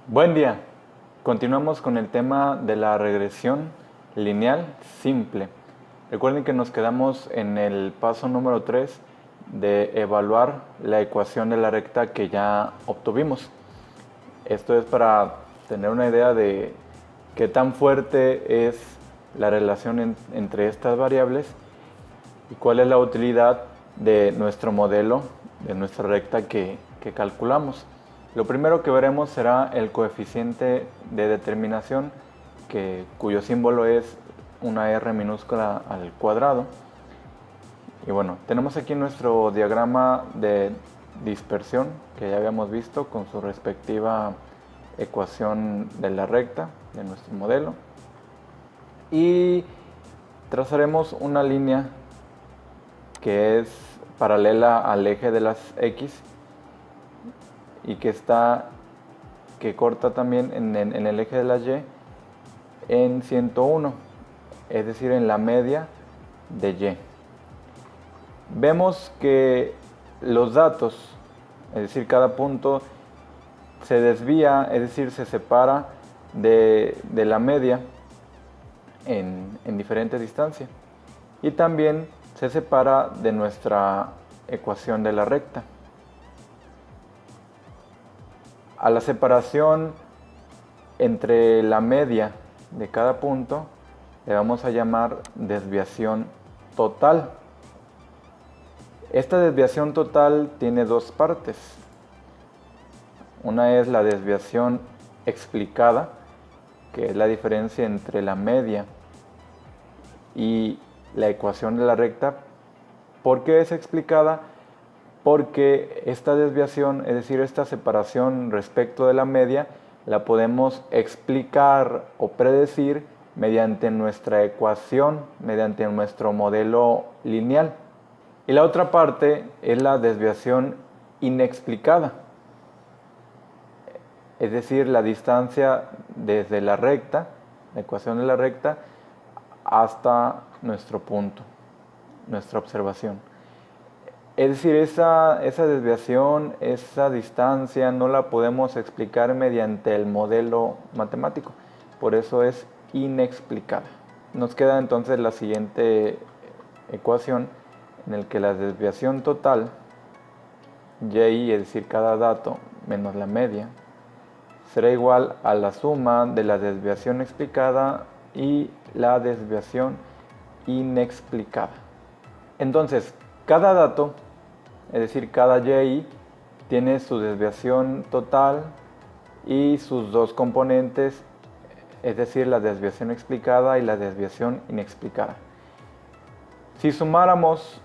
Buen día. Continuamos con el tema de la regresión lineal simple. Recuerden que nos quedamos en el paso número 3 de evaluar la ecuación de la recta que ya obtuvimos. Esto es para tener una idea de qué tan fuerte es la relación entre estas variables y cuál es la utilidad de nuestro modelo, de nuestra recta que calculamos. Lo primero que veremos será el coeficiente de determinación, cuyo símbolo es una r minúscula al cuadrado. Y bueno, tenemos aquí nuestro diagrama de dispersión que ya habíamos visto con su respectiva ecuación de la recta de nuestro modelo. Y trazaremos una línea que es paralela al eje de las X y que corta también en el eje de las Y en 101, es decir, en la media de Y. Vemos que los datos, es decir, cada punto se desvía, es decir, se separa de la media en diferentes distancias. Y también se separa de nuestra ecuación de la recta. A la separación entre la media de cada punto le vamos a llamar desviación total. Esta desviación total tiene dos partes. Una es la desviación explicada, que es la diferencia entre la media y la ecuación de la recta. ¿Por qué es explicada? Porque esta desviación, es decir, esta separación respecto de la media, la podemos explicar o predecir mediante nuestra ecuación, mediante nuestro modelo lineal. Y la otra parte es la desviación inexplicada, es decir, la distancia desde la recta, la ecuación de la recta, hasta nuestro punto, nuestra observación. Es decir, esa desviación, esa distancia no la podemos explicar mediante el modelo matemático, por eso es inexplicada. Nos queda entonces la siguiente ecuación en el que la desviación total, y, es decir, cada dato menos la media, será igual a la suma de la desviación explicada y la desviación inexplicada. Entonces, cada dato, es decir, cada y, tiene su desviación total y sus dos componentes, es decir, la desviación explicada y la desviación inexplicada. Si sumáramos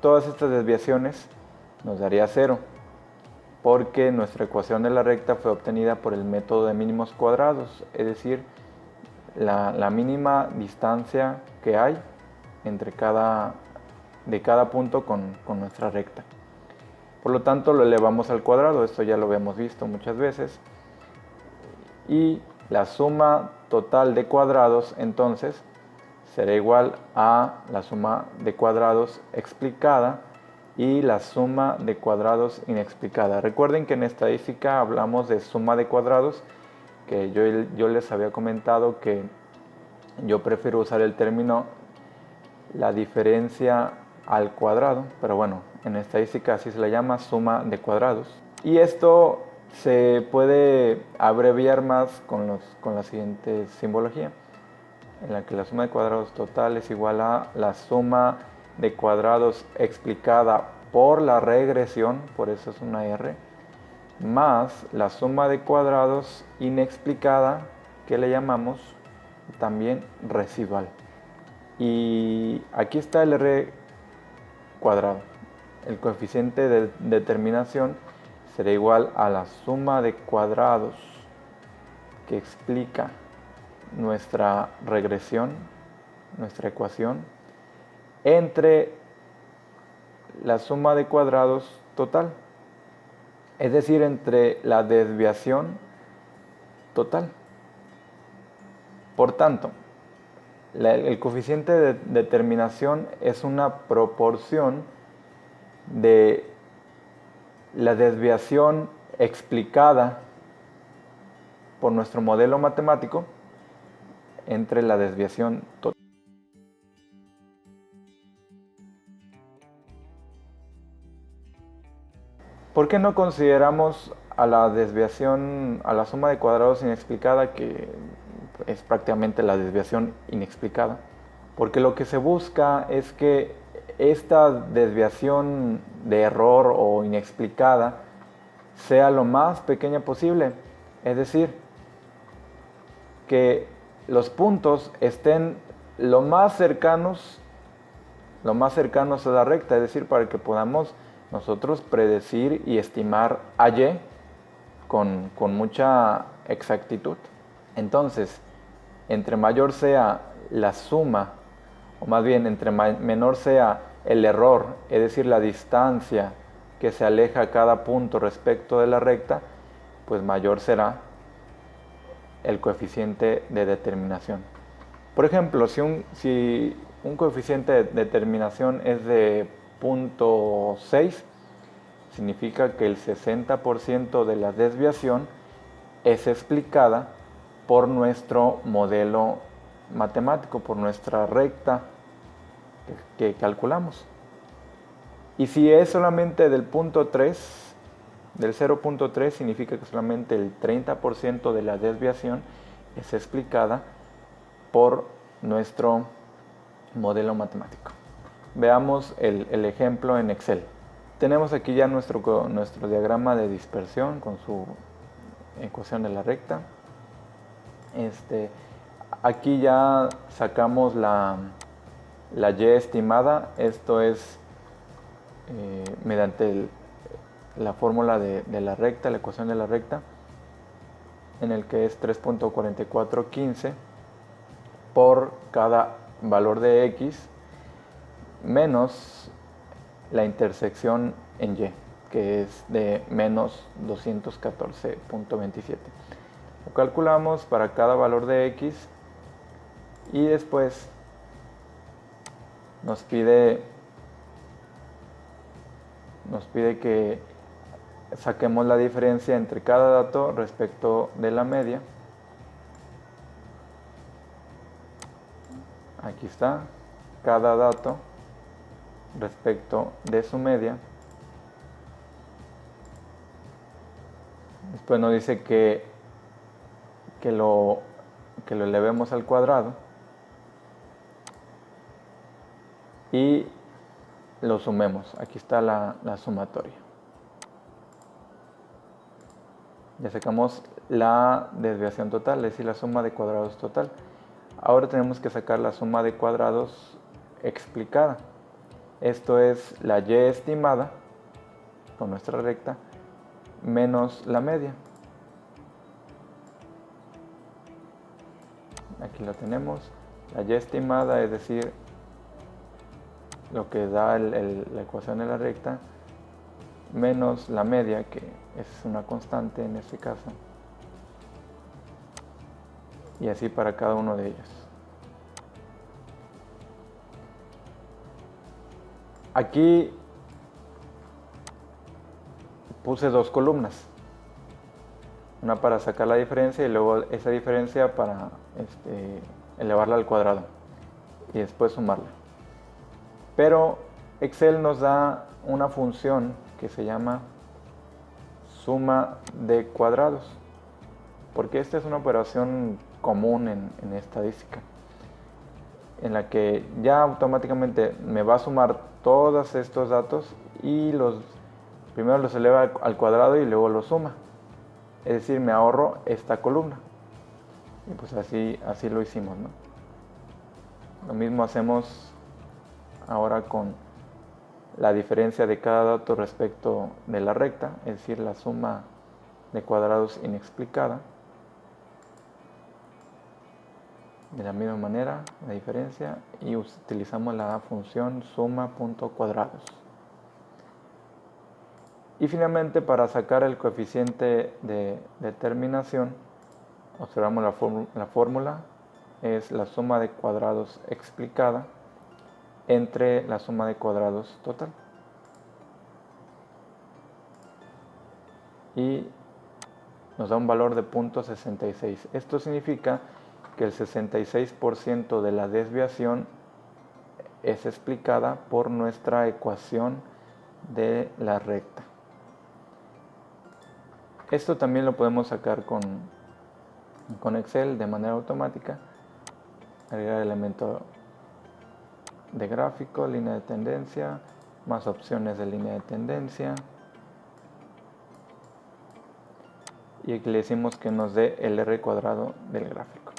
todas estas desviaciones, nos daría 0, porque nuestra ecuación de la recta fue obtenida por el método de mínimos cuadrados, es decir, la mínima distancia que hay entre de cada punto con nuestra recta. Por lo tanto, lo elevamos al cuadrado, esto ya lo habíamos visto muchas veces. Y la suma total de cuadrados, entonces, será igual a la suma de cuadrados explicada y la suma de cuadrados inexplicada. Recuerden que en estadística hablamos de suma de cuadrados, que yo les había comentado que yo prefiero usar el término la diferencia al cuadrado, pero bueno, en estadística así se le llama suma de cuadrados. Y esto se puede abreviar más con la siguiente simbología, en la que la suma de cuadrados total es igual a la suma de cuadrados explicada por la regresión, por eso es una R, más la suma de cuadrados inexplicada, que le llamamos también residual. Y aquí está el R cuadrado. El coeficiente de determinación será igual a la suma de cuadrados que explica nuestra regresión, nuestra ecuación, entre la suma de cuadrados total, es decir, entre la desviación total. Por tanto, el coeficiente de determinación es una proporción de la desviación explicada por nuestro modelo matemático entre la desviación total. ¿Por qué no consideramos a la desviación, a la suma de cuadrados inexplicada, que es prácticamente la desviación inexplicada? Porque lo que se busca es que esta desviación de error o inexplicada sea lo más pequeña posible. Es decir, que los puntos estén lo más cercanos a la recta, es decir, para que podamos nosotros predecir y estimar a y con mucha exactitud. Entonces, entre mayor sea la suma, o más bien entre menor sea el error, es decir, la distancia que se aleja cada punto respecto de la recta, pues mayor será el coeficiente de determinación. Por ejemplo, si un coeficiente de determinación es de 0.6, significa que el 60% de la desviación es explicada por nuestro modelo matemático, por nuestra recta que calculamos. Y si es solamente del 0.3, del 0.3, significa que solamente el 30% de la desviación es explicada por nuestro modelo matemático. Veamos el ejemplo en Excel. Tenemos aquí ya nuestro diagrama de dispersión con su ecuación de la recta. Aquí ya sacamos la y estimada. Esto es mediante la fórmula de la recta, la ecuación de la recta, en el que es 3.4415 por cada valor de x menos la intersección en y, que es de menos 214.27. Lo calculamos para cada valor de x y después nos pide que saquemos la diferencia entre cada dato respecto de la media. Aquí está, cada dato respecto de su media. Después nos dice que lo elevemos al cuadrado y lo sumemos. Aquí está la sumatoria. Ya sacamos la desviación total, es decir, la suma de cuadrados total. Ahora tenemos que sacar la suma de cuadrados explicada. Esto es la y estimada con nuestra recta menos la media. Aquí lo tenemos. La y estimada, es decir, lo que da la ecuación de la recta, menos la media, que es una constante en este caso. Y así para cada uno de ellos. Aquí puse dos columnas. Una para sacar la diferencia y luego esa diferencia para elevarla al cuadrado. Y después sumarla. Pero Excel nos da una función que se llama suma de cuadrados. Porque esta es una operación común en estadística, en la que ya automáticamente me va a sumar todos estos datos y primero los eleva al cuadrado y luego los suma. Es decir, me ahorro esta columna. Y pues así lo hicimos, ¿no? Lo mismo hacemos ahora con la diferencia de cada dato respecto de la recta, es decir, la suma de cuadrados inexplicada. De la misma manera, la diferencia, y utilizamos la función suma.cuadrados. Y finalmente, para sacar el coeficiente de determinación, observamos la fórmula, es la suma de cuadrados explicada entre la suma de cuadrados total. Y nos da un valor de 0.66. Esto significa que el 66% de la desviación es explicada por nuestra ecuación de la recta. Esto también lo podemos sacar con Excel de manera automática. Agregar elemento de gráfico, línea de tendencia, más opciones de línea de tendencia. Y aquí le decimos que nos dé el R cuadrado del gráfico.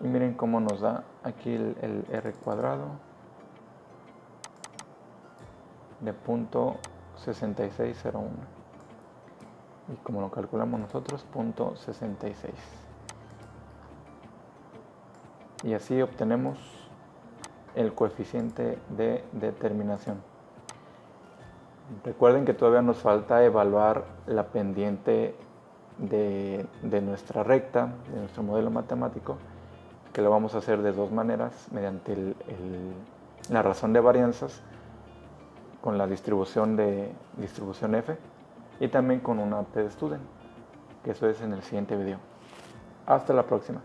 Y miren cómo nos da aquí el R cuadrado de 0.6601. Y como lo calculamos nosotros, 0.66. Y así obtenemos el coeficiente de determinación. Recuerden que todavía nos falta evaluar la pendiente de nuestra recta, de nuestro modelo matemático, que lo vamos a hacer de dos maneras, mediante la razón de varianzas, con la distribución F, y también con una T-Student, que eso es en el siguiente video. Hasta la próxima.